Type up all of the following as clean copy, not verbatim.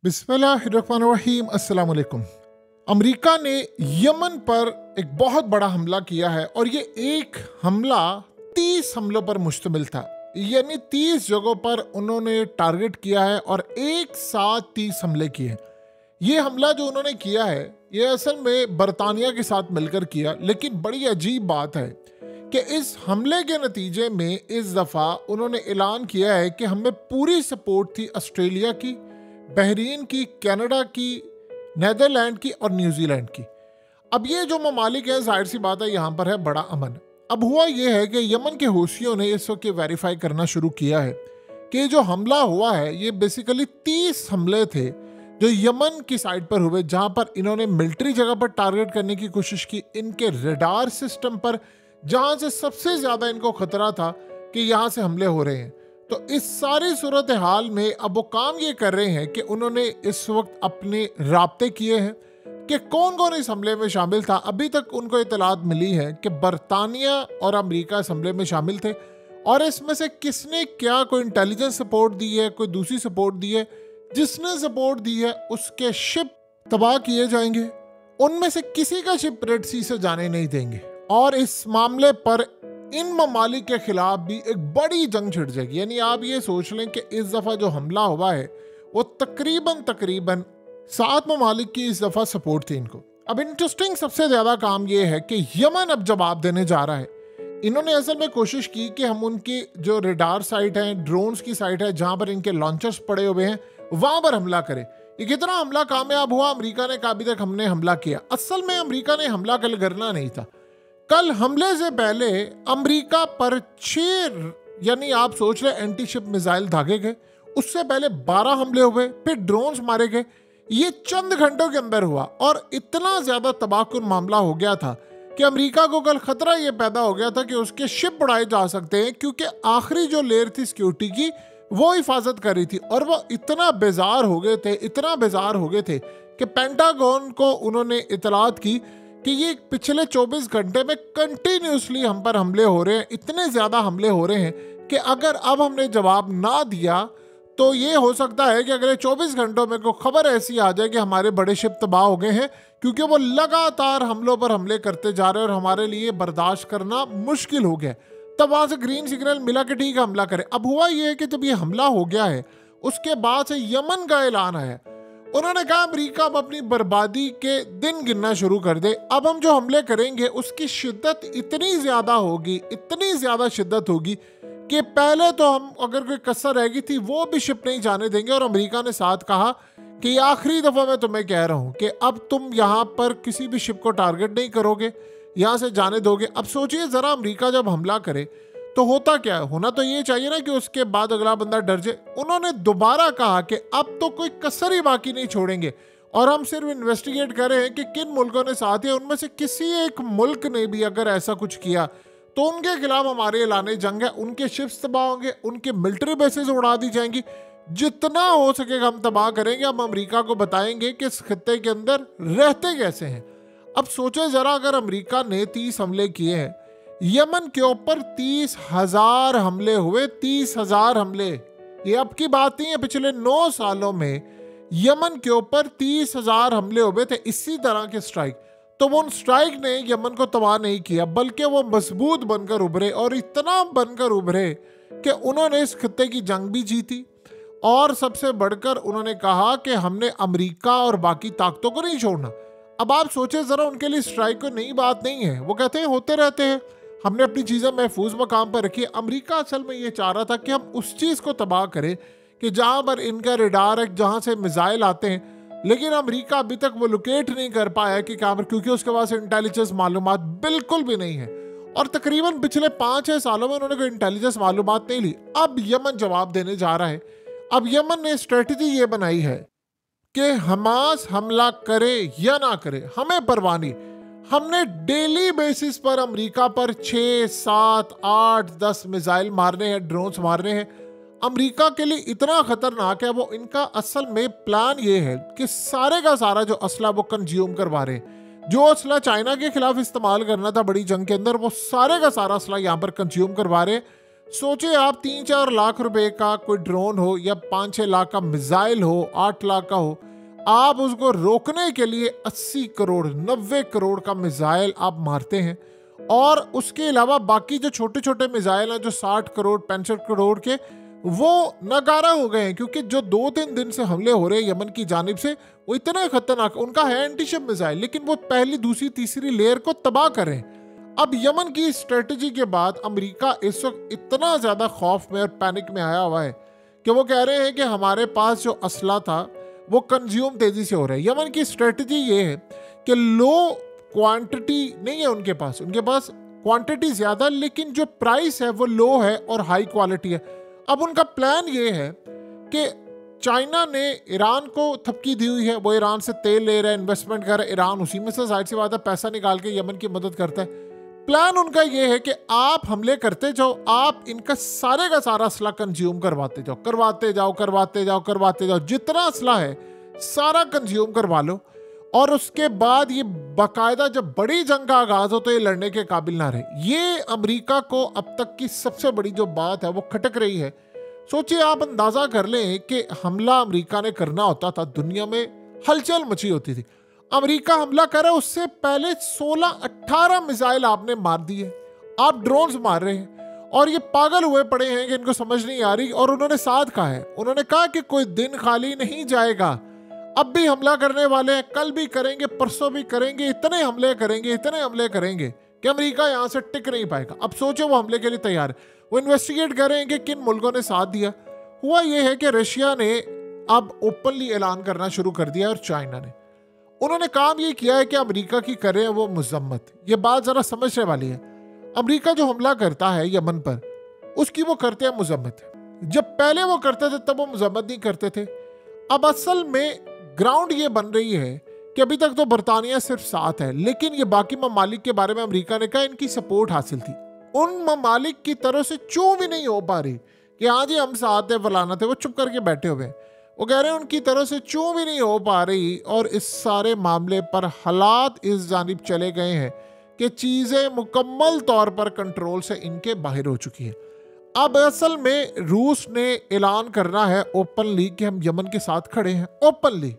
बिस्मिल्लाहिर्रहमानिर्रहीम अस्सलाम वालेकुम। अमेरिका ने यमन पर एक बहुत बड़ा हमला किया है और ये एक हमला 30 हमलों पर मुश्तमिल था, यानी 30 जगहों पर उन्होंने टारगेट किया है और एक साथ 30 हमले किए। ये हमला जो उन्होंने किया है ये असल में बरतानिया के साथ मिलकर किया, लेकिन बड़ी अजीब बात है कि इस हमले के नतीजे में इस दफ़ा उन्होंने ऐलान किया है कि हमें पूरी सपोर्ट थी ऑस्ट्रेलिया की, बहरीन की, कनाडा की, नीदरलैंड की और न्यूजीलैंड की। अब ये जो ममालिक है, जाहिर सी बात है यहाँ पर है बड़ा अमन। अब हुआ ये है कि यमन के हौसियों ने इस वक्त वेरीफाई करना शुरू किया है कि जो हमला हुआ है ये बेसिकली 30 हमले थे जो यमन की साइड पर हुए, जहाँ पर इन्होंने मिलिट्री जगह पर टारगेट करने की कोशिश की, इनके रडार सिस्टम पर, जहाँ से सबसे ज़्यादा इनको खतरा था कि यहाँ से हमले हो रहे हैं। तो इस सारी सूरत हाल में अब वो काम ये कर रहे हैं कि उन्होंने इस वक्त अपने राब्ते किए हैं कि कौन कौन इस हमले में शामिल था। अभी तक उनको इतलात मिली है कि बरतानिया और अमेरिका इस हमले में शामिल थे और इसमें से किसने क्या कोई इंटेलिजेंस सपोर्ट दी है, कोई दूसरी सपोर्ट दी है। जिसने सपोर्ट दी है उसके शिप तबाह किए जाएंगे, उनमें से किसी का शिप रेड सी से जाने नहीं देंगे और इस मामले पर इन ममालिक के खिलाफ भी एक बड़ी जंग छिड़ जाएगी। यानी आप ये सोच लें कि इस दफ़ा जो हमला हुआ है वो तकरीबन 7 ममालिक की इस दफ़ा सपोर्ट थी इनको। अब इंटरेस्टिंग सबसे ज़्यादा काम ये है कि यमन अब जवाब देने जा रहा है। इन्होंने असल में कोशिश की कि हम उनकी जो रेडार साइट है, ड्रोन्स की साइट है, जहाँ पर इनके लॉन्चर्स पड़े हुए हैं, वहाँ पर हमला करें। ये कितना हमला कामयाब हुआ, अमेरिका ने कहा अभी तक हमने हमला किया। असल में अमेरिका ने हमला कल करना नहीं था। कल हमले से पहले अमेरिका पर 6 यानी आप सोच रहे एंटी शिप मिसाइल दागे गए, उससे पहले 12 हमले हुए, फिर ड्रोन्स मारे गए। ये चंद घंटों के अंदर हुआ और इतना ज्यादा तबाहकुन मामला हो गया था कि अमेरिका को कल खतरा ये पैदा हो गया था कि उसके शिप उड़ाए जा सकते हैं, क्योंकि आखिरी जो लेयर थी सिक्योरिटी की वो हिफाजत कर रही थी। और वो इतना बेजार हो गए थे कि पेंटागन को उन्होंने इतलात की कि ये पिछले 24 घंटे में कंटिन्यूसली हम पर हमले हो रहे हैं, इतने ज़्यादा हमले हो रहे हैं कि अगर अब हमने जवाब ना दिया तो ये हो सकता है कि अगले 24 घंटों में को खबर ऐसी आ जाए कि हमारे बड़े शिप तबाह हो गए हैं, क्योंकि वो लगातार हमलों पर हमले करते जा रहे हैं और हमारे लिए बर्दाश्त करना मुश्किल हो गया। तब वहाँ से ग्रीन सिग्नल मिला कि ठीक है हमला करें। अब हुआ ये है कि जब ये हमला हो गया है उसके बाद से यमन का ऐलान आया, उन्होंने कहा अमेरिका अब अपनी बर्बादी के दिन गिनना शुरू कर दे। अब हम जो हमले करेंगे उसकी शिद्दत इतनी ज़्यादा शिद्दत होगी कि पहले तो हम अगर कोई कसर रहेगी थी वो भी शिप नहीं जाने देंगे। और अमेरिका ने साथ कहा कि आखिरी दफ़ा मैं तुम्हें कह रहा हूँ कि अब तुम यहाँ पर किसी भी शिप को टारगेट नहीं करोगे, यहाँ से जाने दोगे। अब सोचिए ज़रा, अमेरिका जब हमला करे तो होता क्या है, होना तो ये चाहिए ना कि उसके बाद अगला बंदा डर जाए। उन्होंने दोबारा कहा कि अब तो कोई कसर ही बाकी नहीं छोड़ेंगे और हम सिर्फ इन्वेस्टिगेट कर रहे हैं कि किन मुल्कों ने साथ है। उनमें से किसी एक मुल्क ने भी अगर ऐसा कुछ किया तो उनके खिलाफ हमारे ऐलान जंग है, उनके शिप्स तबाह होंगे, उनके मिलिट्री बेसेस उड़ा दी जाएंगी, जितना हो सकेगा हम तबाह करेंगे। हम अमेरिका को बताएंगे कि इस खत्ते के अंदर रहते कैसे हैं। अब सोचे जरा, अगर अमेरिका ने 30 हमले किए हैं, यमन के ऊपर 30,000 हमले हुए, 30,000 हमले, ये अब की बात नहीं है। पिछले 9 सालों में यमन के ऊपर 30,000 हमले हुए थे इसी तरह के स्ट्राइक। तो वो स्ट्राइक ने यमन को तबाह नहीं किया, बल्कि वो मजबूत बनकर उभरे और इतना बनकर उभरे कि उन्होंने इस खत्ते की जंग भी जीती। और सबसे बढ़कर उन्होंने कहा कि हमने अमेरिका और बाकी ताकतों को नहीं छोड़ना। अब आप सोचे जरा, उनके लिए स्ट्राइक कोई नई बात नहीं है। वो कहते हैं होते रहते हैं, हमने अपनी चीज़ें महफूज मकाम पर रखी। अमेरिका असल में ये चाह रहा था कि हम उस चीज़ को तबाह करें कि जहाँ पर इनका रेडार है, जहाँ से मिसाइल आते हैं, लेकिन अमेरिका अभी तक वो लोकेट नहीं कर पाया कि कहाँ पर, क्योंकि उसके पास इंटेलिजेंस मालूमात बिल्कुल भी नहीं है। और तकरीबन पिछले 5-6 सालों में उन्होंने कोई इंटेलिजेंस मालूमात नहीं ली। अब यमन जवाब देने जा रहा है। अब यमन ने स्ट्रेटजी ये बनाई है कि हमास हमला करे या ना करे, हमें परवाह नहीं। हमने डेली बेसिस पर अमेरिका पर 6, 7, 8, 10 मिसाइल मारने हैं, ड्रोन्स मारने हैं। अमेरिका के लिए इतना खतरनाक है वो, इनका असल में प्लान ये है कि सारे का सारा जो असला वो कंज्यूम करवा रहे हैं। जो असला चाइना के खिलाफ इस्तेमाल करना था बड़ी जंग के अंदर, वो सारे का सारा असला यहाँ पर कंज्यूम करवा रहे हैं सोचे आप 3-4 लाख रुपए का कोई ड्रोन हो या 5-6 लाख का मिसाइल हो, 8 लाख का हो, आप उसको रोकने के लिए 80 करोड़ 90 करोड़ का मिसाइल आप मारते हैं। और उसके अलावा बाकी जो छोटे छोटे मिसाइल हैं जो 60 करोड़ 65 करोड़ के, वो नकारा हो गए हैं, क्योंकि जो 2-3 दिन से हमले हो रहे हैं यमन की जानिब से वो इतने खतरनाक, उनका है एंटीशिप मिसाइल, लेकिन वो पहली दूसरी तीसरी लेयर को तबाह करें। अब यमन की स्ट्रेटजी के बाद अमेरिका इस वक्त इतना ज़्यादा खौफ में और पैनिक में आया हुआ है कि वो कह रहे हैं कि हमारे पास जो असला था वो कंज्यूम तेज़ी से हो रहा है। यमन की स्ट्रेटजी ये है कि लो क्वांटिटी नहीं है उनके पास क्वांटिटी ज़्यादा, लेकिन जो प्राइस है वो लो है और हाई क्वालिटी है। अब उनका प्लान ये है कि चाइना ने ईरान को थपकी दी हुई है, वो ईरान से तेल ले रहा है, इन्वेस्टमेंट कर रहा है, ईरान उसी में से जाहिर सी बात है पैसा निकाल के यमन की मदद करता है। प्लान उनका ये है कि आप हमले करते जाओ, आप इनका सारे का सारा असला कंज्यूम करवाते जाओ, जितना असला है सारा कंज्यूम करवा लो, और उसके बाद ये बाकायदा जब बड़ी जंग का आगाज हो तो ये लड़ने के काबिल ना रहे। ये अमेरिका को अब तक की सबसे बड़ी जो बात है वो खटक रही है। सोचिए, आप अंदाजा कर लें कि हमला अमेरिका ने करना होता था, दुनिया में हलचल मची होती थी। अमेरिका हमला करे उससे पहले 16-18 मिसाइल आपने मार दिए, आप ड्रोन्स मार रहे हैं, और ये पागल हुए पड़े हैं कि इनको समझ नहीं आ रही। और उन्होंने साथ कहा है, उन्होंने कहा कि कोई दिन खाली नहीं जाएगा, अब भी हमला करने वाले हैं, कल भी करेंगे, परसों भी करेंगे, इतने हमले करेंगे कि अमेरिका यहाँ से टिक नहीं पाएगा। अब सोचो, वो हमले के लिए तैयार है, वो इन्वेस्टिगेट कर रहे हैं कि किन मुल्कों ने साथ दिया। हुआ ये है कि रशिया ने अब ओपनली ऐलान करना शुरू कर दिया, और चाइना ने, उन्होंने काम ये किया है कि अमेरिका की कर रहे हैं वो मजम्मत। ये बात जरा समझने वाली है। अमेरिका जो हमला करता है यमन पर, उसकी वो करते हैं मजम्मत। जब पहले वो करते थे तब वो मजम्मत नहीं करते थे। अब असल में ग्राउंड ये बन रही है कि अभी तक तो बरतानिया सिर्फ साथ है, लेकिन ये बाकी ममालिक के बारे में अमेरिका ने कहा इनकी सपोर्ट हासिल थी। उन ममालिक की तरफ से चूं भी नहीं हो पा रही कि हाँ जी हम साथ है, फलाना थे, वो चुप करके बैठे हुए हैं। वो कह रहे हैं उनकी तरफ से चूं भी नहीं हो पा रही, और इस सारे मामले पर हालात इस जानिब चले गए हैं कि चीज़ें मुकम्मल तौर पर कंट्रोल से इनके बाहर हो चुकी है। अब असल में रूस ने ऐलान करना है ओपनली कि हम यमन के साथ खड़े हैं, ओपनली।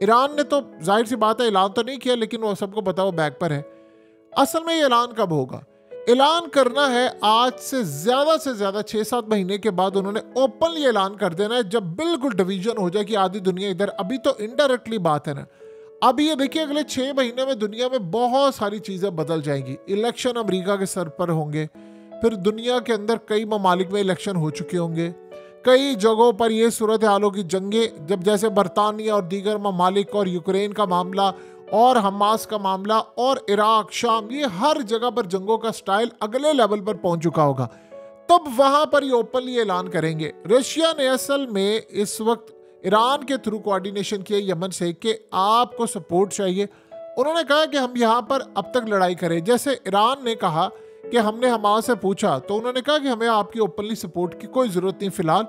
ईरान ने तो जाहिर सी बात है ऐलान तो नहीं किया, लेकिन वो सबको पता वो बैक पर है। असल में ये ऐलान कब होगा? ऐलान करना है आज से ज़्यादा 6-7 महीने के बाद उन्होंने ओपनली ऐलान कर देना है, जब बिल्कुल डिवीजन हो जाए कि आधी दुनिया इधर। अभी तो इनडायरेक्टली बात है ना। अभी ये देखिए, अगले 6 महीने में दुनिया में बहुत सारी चीज़ें बदल जाएंगी। इलेक्शन अमेरिका के सर पर होंगे, फिर दुनिया के अंदर कई ममालिक में इलेक्शन हो चुके होंगे, कई जगहों पर ये सूरत हालों की जंगें, जब जैसे बरतानिया और दीगर ममालिक और यूक्रेन का मामला और हमास का मामला और इराक, शाम, ये हर जगह पर जंगों का स्टाइल अगले लेवल पर पहुंच चुका होगा। तब वहां पर ये ओपनली ऐलान करेंगे। रशिया ने असल में इस वक्त ईरान के थ्रू कोऑर्डिनेशन किया यमन से कि आपको सपोर्ट चाहिए। उन्होंने कहा कि हम यहाँ पर अब तक लड़ाई करें। जैसे ईरान ने कहा कि हमने हमास से पूछा तो उन्होंने कहा कि हमें आपकी ओपनली सपोर्ट की कोई ज़रूरत नहीं, फिलहाल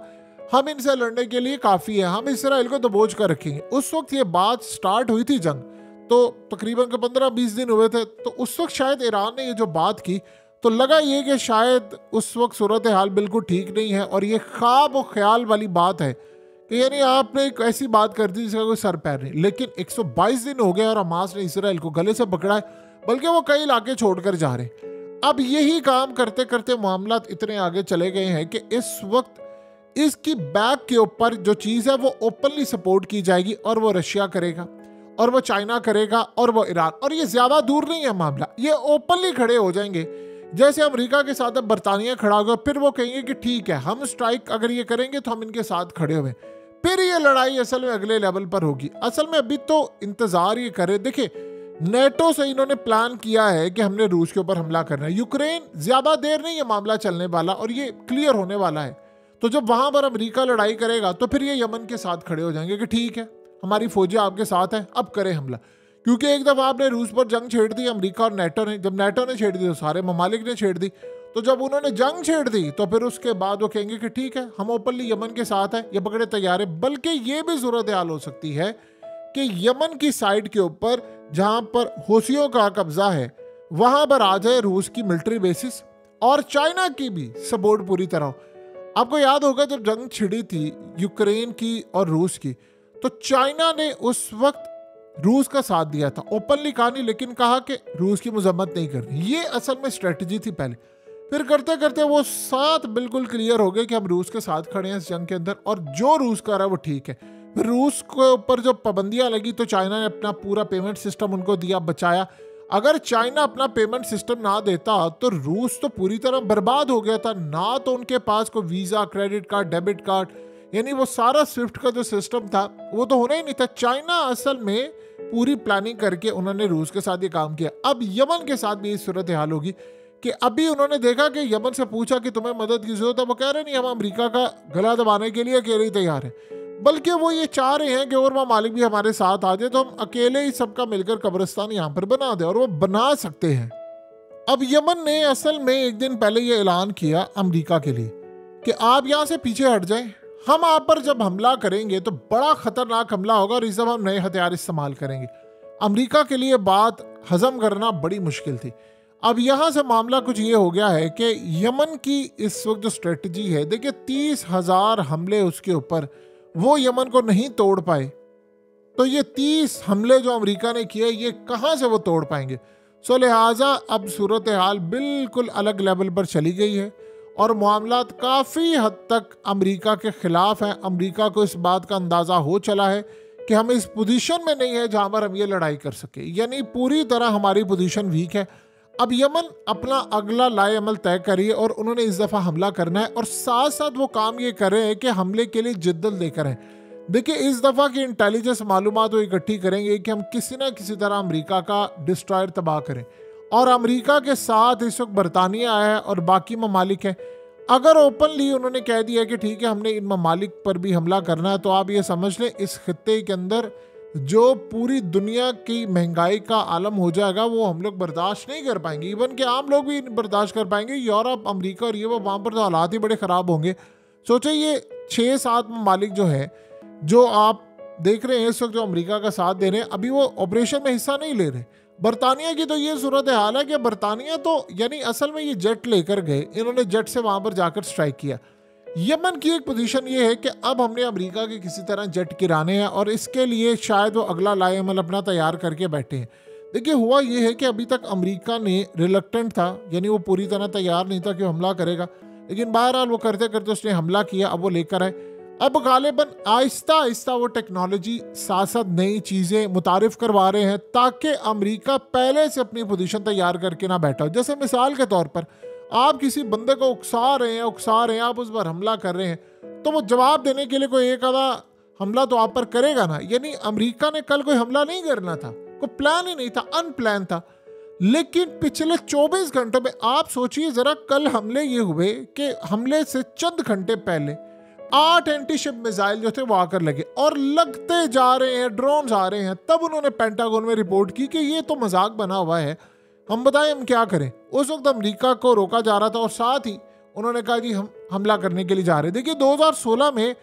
हम इनसे लड़ने के लिए काफ़ी है, हम इसराइल को दबोच कर रखेंगे। उस वक्त ये बात स्टार्ट हुई थी जंग, तो तकरीबन 15-20 दिन हुए थे। तो उस वक्त शायद ईरान ने ये जो बात की तो लगा ये कि शायद उस वक्त सूरत हाल बिल्कुल ठीक नहीं है, और ये ख्वाब और ख्याल वाली बात है कि यानी आपने एक ऐसी बात कर दी जिसका कोई सर पैर नहीं। लेकिन 122 दिन हो गए और हमास ने इसराइल को गले से पकड़ा है, बल्कि वो कई इलाके छोड़कर जा रहे हैं। अब यही काम करते करते मामला इतने आगे चले गए हैं कि इस वक्त इसकी बैक के ऊपर जो चीज़ है वो ओपनली सपोर्ट की जाएगी, और वो रशिया करेगा, और वो चाइना करेगा, और वो ईरान। और ये ज़्यादा दूर नहीं है मामला, ये ओपनली खड़े हो जाएंगे। जैसे अमेरिका के साथ अब बरतानिया खड़ा होगा, फिर वो कहेंगे कि ठीक है हम स्ट्राइक अगर ये करेंगे तो हम इनके साथ खड़े हुए, फिर ये लड़ाई असल में अगले लेवल पर होगी। असल में अभी तो इंतज़ार ये करे। देखिए, नेटो से इन्होंने प्लान किया है कि हमने रूस के ऊपर हमला करना है। यूक्रेन ज़्यादा देर नहीं है मामला चलने वाला, और ये क्लियर होने वाला है। तो जब वहाँ पर अमेरिका लड़ाई करेगा तो फिर ये यमन के साथ खड़े हो जाएंगे कि ठीक है हमारी फौजें आपके साथ हैं, अब करें हमला। क्योंकि एक दफ़ा आपने रूस पर जंग छेड़ दी अमेरिका और नेटो ने, जब नेटो ने छेड़ दी तो सारे ममालिक ने छेड़ दी। तो जब उन्होंने जंग छेड़ दी तो फिर उसके बाद वो कहेंगे कि ठीक है हम ओपनली यमन के साथ हैं, ये पकड़े तैयार है। बल्कि ये भी सूरत हाल हो सकती है कि यमन की साइड के ऊपर जहाँ पर हौसियों का कब्जा है वहाँ पर आ जाए रूस की मिलिट्री बेसिस, और चाइना की भी सपोर्ट पूरी तरह हो। आपको याद होगा जब जंग छिड़ी थी यूक्रेन की और रूस की, तो चाइना ने उस वक्त रूस का साथ दिया था, ओपनली कहा नहीं, लेकिन कहा कि रूस की मजम्मत नहीं करनी। ये असल में स्ट्रेटजी थी पहले। फिर करते करते वो साथ बिल्कुल क्लियर हो गए कि हम रूस के साथ खड़े हैं इस जंग के अंदर, और जो रूस कर रहा है वो ठीक है। फिर रूस के ऊपर जो पाबंदियां लगी तो चाइना ने अपना पूरा पेमेंट सिस्टम उनको दिया, बचाया। अगर चाइना अपना पेमेंट सिस्टम ना देता तो रूस तो पूरी तरह बर्बाद हो गया था। ना तो उनके पास कोई visa, credit card, debit card, यानी वो सारा स्विफ्ट का जो सिस्टम था वो तो होना ही नहीं था। चाइना असल में पूरी प्लानिंग करके उन्होंने रूस के साथ ये काम किया। अब यमन के साथ भी ये सूरत हाल होगी कि अभी उन्होंने देखा कि यमन से पूछा कि तुम्हें मदद की जरूरत है, वो कह रहे नहीं, हम अमेरिका का गला दबाने के लिए अकेले ही तैयार हैं, बल्कि वो ये चाह रहे हैं कि और ममालिक भी हमारे साथ आ जाए तो हम अकेले ही सबका मिलकर कब्रिस्तान यहाँ पर बना दें, और वो बना सकते हैं। अब यमन ने असल में एक दिन पहले ये ऐलान किया अमेरिका के लिए कि आप यहाँ से पीछे हट जाएं, हम आप पर जब हमला करेंगे तो बड़ा खतरनाक हमला होगा और इस दफा हम नए हथियार इस्तेमाल करेंगे। अमेरिका के लिए बात हजम करना बड़ी मुश्किल थी। अब यहाँ से मामला कुछ ये हो गया है कि यमन की इस वक्त जो स्ट्रेटजी है, देखिए 30,000 हमले उसके ऊपर, वो यमन को नहीं तोड़ पाए, तो ये 30 हमले जो अमेरिका ने किए ये कहाँ से वो तोड़ पाएंगे। सो लिहाजा अब सूरत हाल बिल्कुल अलग लेवल पर चली गई है और मामलात काफ़ी हद तक अमेरिका के ख़िलाफ़ हैं। अमेरिका को इस बात का अंदाज़ा हो चला है कि हम इस पोजीशन में नहीं है जहाँ पर हम ये लड़ाई कर सके, यानी पूरी तरह हमारी पोजीशन वीक है। अब यमन अपना अगला लाए अमल तय करिए और उन्होंने इस दफ़ा हमला करना है, और साथ साथ वो काम ये कर रहे हैं कि हमले के लिए जिद्दत लेकर हैं। देखिए इस दफ़ा की इंटेलिजेंस मालूमात वो इकट्ठी करेंगे कि हम किसी न किसी तरह अमेरिका का डिस्ट्रॉयर तबाह करें, और अमेरिका के साथ इस वक्त बरतानिया है और बाकी ममालिक हैं। अगर ओपनली उन्होंने कह दिया कि ठीक है हमने इन ममालिक पर भी हमला करना है, तो आप ये समझ लें इस खित्ते के अंदर जो पूरी दुनिया की महंगाई का आलम हो जाएगा वो हम लोग बर्दाश्त नहीं कर पाएंगे। इवन के आम लोग भी बर्दाश्त कर पाएंगे। यूरोप, अमेरिका और ये वो, वहाँ पर तो हालात ही बड़े ख़राब होंगे। सोचो ये 6-7 ममालिक जो है, जो आप देख रहे हैं इस वक्त जो अमेरिका का साथ दे रहे हैं, अभी वो ऑपरेशन में हिस्सा नहीं ले रहे। बरतानिया की तो ये सूरत हाल है कि बरतानिया तो यानी असल में ये जेट लेकर गए, इन्होंने जेट से वहाँ पर जाकर स्ट्राइक किया। यमन की एक पोजीशन ये है कि अब हमने अमेरिका के किसी तरह जेट गिराने हैं, और इसके लिए शायद वो अगला लाए अमल अपना तैयार करके बैठे हैं। देखिए हुआ ये है कि अभी तक अमेरिका ने रिलक्टेंट था, यानी वो पूरी तरह तैयार नहीं था कि वो हमला करेगा, लेकिन बहरहाल वो करते करते उसने हमला किया। अब वो लेकर आए। अब गालिबन आहिस्ता आहिस्ता वो टेक्नोलॉजी साथ साथ नई चीज़ें मुतारिफ करवा रहे हैं ताकि अमेरिका पहले से अपनी पोजीशन तैयार करके ना बैठा हो। जैसे मिसाल के तौर पर आप किसी बंदे को उकसा रहे हैं, आप उस पर हमला कर रहे हैं, तो वो जवाब देने के लिए कोई एक आधा हमला तो आप पर करेगा ना। यानी अमेरिका ने कल कोई हमला नहीं करना था, कोई प्लान ही नहीं था, अनप्लान था। लेकिन पिछले 24 घंटों में आप सोचिए ज़रा, कल हमले ये हुए कि हमले से चंद घंटे पहले 8 एंटीशिप मिसाइल जो थे वो आकर लगे, और लगते जा रहे हैं, ड्रोन्स आ रहे हैं। तब उन्होंने पेंटागन में रिपोर्ट की कि ये तो मजाक बना हुआ है, हम बताएं हम क्या करें। उस वक्त अमेरिका को रोका जा रहा था और साथ ही उन्होंने कहा जी हम हमला करने के लिए जा रहे हैं। देखिए 2016 में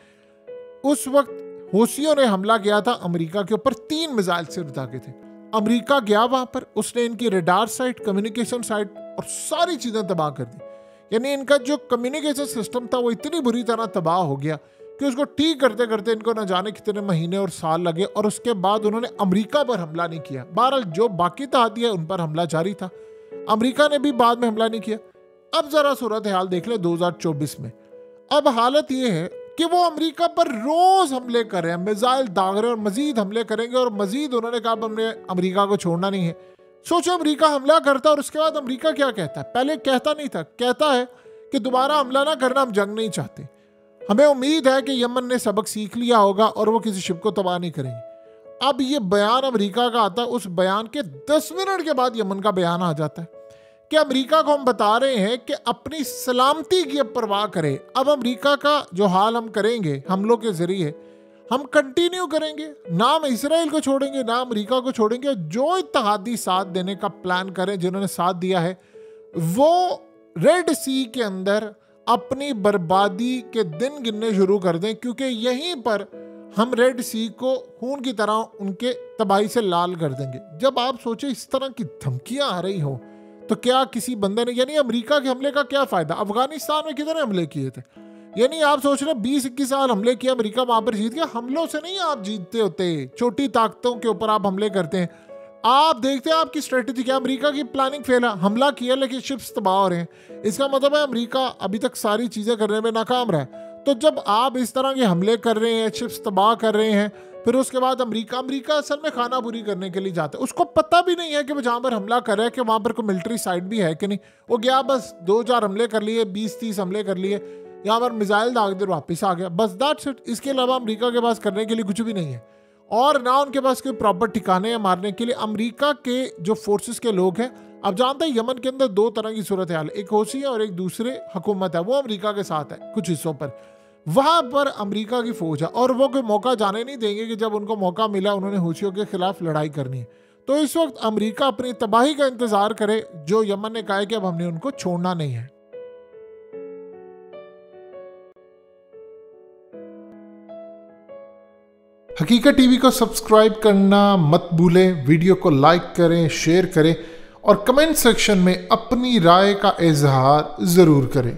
उस वक्त हूसियों ने हमला किया था अमेरिका के ऊपर, 3 मिसाइल सिर्फ दागे थे। अमेरिका गया वहां पर, उसने इनकी रेडार साइट, कम्युनिकेशन साइट और सारी चीजें तबाह कर दी। यानी इनका जो कम्युनिकेशन सिस्टम था वो इतनी बुरी तरह तबाह हो गया कि उसको ठीक करते करते इनको न जाने कितने महीने और साल लगे, और उसके बाद उन्होंने अमेरिका पर हमला नहीं किया। बहरहाल जो बाकी तहादी है उन पर हमला जारी था, अमेरिका ने भी बाद में हमला नहीं किया। अब जरा सूरत हाल देख ले 2024 में। अब हालत ये है कि वो अमेरिका पर रोज हमले कर रहे हैं, मिसाइल दाग रहे हैं और मजीद हमले करेंगे, और मजीद उन्होंने कहा हमने अमेरिका को छोड़ना नहीं है। सोचो अमेरिका हमला करता और उसके बाद अमेरिका क्या कहता है। पहले कहता नहीं था, कहता है कि दोबारा हमला ना करना, हम जंग नहीं चाहते। हमें उम्मीद है कि यमन ने सबक सीख लिया होगा और वो किसी शिप को तबाह नहीं करेंगे। अब ये बयान अमेरिका का आता है, उस बयान के 10 मिनट के बाद यमन का बयान आ जाता है कि अमेरिका को हम बता रहे हैं कि अपनी सलामती की अब परवाह करे। अब अमेरिका का जो हाल हम करेंगे हमलों के जरिए, हम कंटिन्यू करेंगे, ना हम इसराइल को छोड़ेंगे ना अमेरिका को छोड़ेंगे। जो इत्तेहादी साथ देने का प्लान करें, जिन्होंने साथ दिया है, वो रेड सी के अंदर अपनी बर्बादी के दिन गिनने शुरू कर दें, क्योंकि यहीं पर हम रेड सी को खून की तरह उनके तबाही से लाल कर देंगे। जब आप सोचे इस तरह की धमकियां आ रही हो तो क्या किसी बंदे ने, यानी अमेरिका के हमले का क्या फायदा? अफगानिस्तान में कितने हमले किए थे? यानी आप सोच रहे 20-21 साल हमले किया, अमेरिका वहां पर जीत गया। हमलों से नहीं आप जीतते होते, छोटी ताकतों के ऊपर आप हमले करते हैं। आप देखते हैं आपकी स्ट्रेटेजी क्या। अमेरिका की प्लानिंग फेल है, हमला किया लेकिन शिप्स तबाह हो रहे हैं। इसका मतलब है अमेरिका अभी तक सारी चीजें करने में नाकाम रहा है। तो जब आप इस तरह के हमले कर रहे हैं, शिप्स तबाह कर रहे हैं, फिर उसके बाद अमेरिका असल में खाना पूरी करने के लिए जाता है। उसको पता भी नहीं है कि वो जहाँ पर हमला कर रहा है कि वहाँ पर कोई मिलिट्री साइट भी है कि नहीं। वो गया, बस 2-4 हमले कर लिए, 20-30 हमले कर लिए, यहाँ पर मिसाइल दाग दे वापस आ गया, बस दैट्स इट। इसके अलावा अमेरिका के पास करने के लिए कुछ भी नहीं है, और ना उनके पास कोई प्रॉपर ठिकाने हैं मारने के लिए। अमेरिका के जो फोर्सेस के लोग हैं, आप जानते हैं यमन के अंदर 2 तरह की सूरत हाल, एक होसी है और एक दूसरे हुकूमत है, वो अमेरिका के साथ है कुछ हिस्सों पर। वहां पर अमेरिका की फौज है और वो कोई मौका जाने नहीं देंगे कि जब उनको मौका मिला उन्होंने हुसियों के खिलाफ लड़ाई करनी है। तो इस वक्त अमेरिका अपनी तबाही का इंतजार करे, जो यमन ने कहा है कि अब हमने उनको छोड़ना नहीं है। हकीकत टीवी को सब्सक्राइब करना मत भूलें, वीडियो को लाइक करें, शेयर करें और कमेंट सेक्शन में अपनी राय का इजहार जरूर करें।